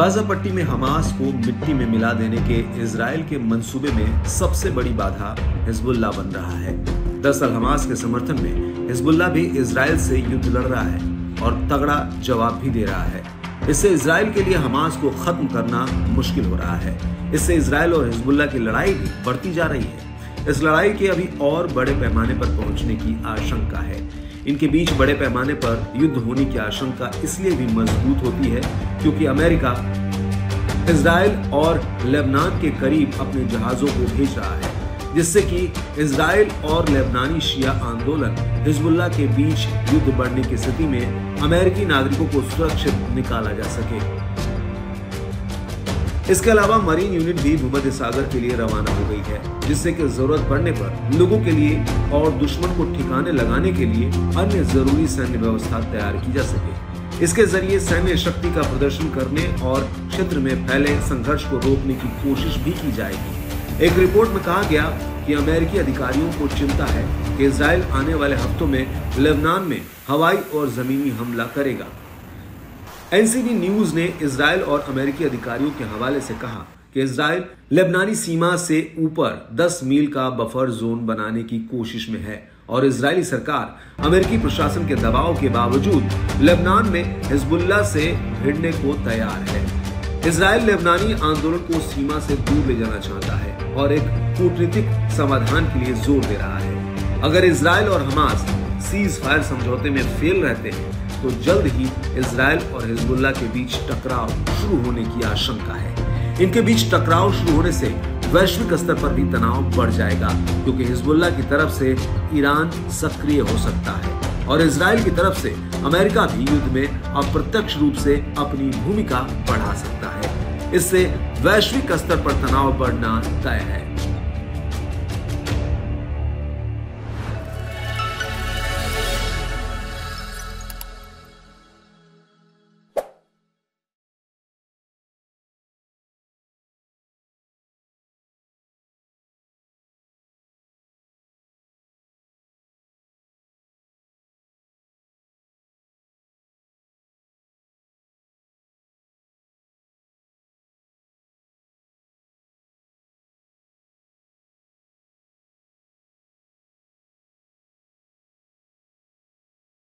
Gaza पट्टी में Hamas को मिट्टी में मिला देने के इजराइल के मंसूबे में सबसे बड़ी बाधा हिजबुल्लाह बन रहा है। दरअसल हमास के समर्थन में हिजबुल्लाह भी इजराइल से युद्ध लड़ रहा है और तगड़ा जवाब भी दे रहा है। इससे इजराइल के लिए हमास को खत्म करना मुश्किल हो रहा है। इससे इजराइल और हिजबुल्लाह की लड़ाई भी बढ़ती जा रही है। इस लड़ाई के अभी और बड़े पैमाने पर पहुंचने की आशंका है। इनके बीच बड़े पैमाने पर युद्ध होने की आशंका इसलिए भी मजबूत होती है क्योंकि अमेरिका इजराइल और लेबनान के करीब अपने जहाजों को भेज रहा है, जिससे कि इजराइल और लेबनानी शिया आंदोलन हिजबुल्लाह के बीच युद्ध बढ़ने की स्थिति में अमेरिकी नागरिकों को सुरक्षित निकाला जा सके। इसके अलावा मरीन यूनिट भी भूमध्य सागर के लिए रवाना हो गई है, जिससे कि जरूरत पड़ने पर लोगों के लिए और दुश्मन को ठिकाने लगाने के लिए अन्य जरूरी सैन्य व्यवस्था तैयार की जा सके। इसके जरिए सैन्य शक्ति का प्रदर्शन करने और क्षेत्र में फैले संघर्ष को रोकने की कोशिश भी की जाएगी। एक रिपोर्ट में कहा गया कि अमेरिकी अधिकारियों को चिंता है कि इजराइल आने वाले हफ्तों में लेबनान में हवाई और जमीनी हमला करेगा। एनसीबी न्यूज ने इजराइल और अमेरिकी अधिकारियों के हवाले से कहा कि इजराइल लेबनानी सीमा से ऊपर 10 मील का बफर जोन बनाने की कोशिश में है और इजरायली सरकार अमेरिकी प्रशासन के दबाव के बावजूद लेबनान में हिजबुल्लाह से भिड़ने को तैयार है। इजराइल लेबनानी आंदोलन को सीमा से दूर ले जाना चाहता है और एक कूटनीतिक समाधान के लिए जोर दे रहा है। अगर इजराइल और हमास सीज फायर समझौते में फेल रहते हैं तो जल्द ही इजराइल और हिजबुल्लाह के बीच टकराव शुरू होने की आशंका है। इनके बीच टकराव शुरू होने से वैश्विक स्तर पर भी तनाव बढ़ जाएगा, क्योंकि हिजबुल्लाह की तरफ से ईरान सक्रिय हो सकता है और इजराइल की तरफ से अमेरिका भी युद्ध में अप्रत्यक्ष रूप से अपनी भूमिका बढ़ा सकता है। इससे वैश्विक स्तर पर तनाव बढ़ना तय है।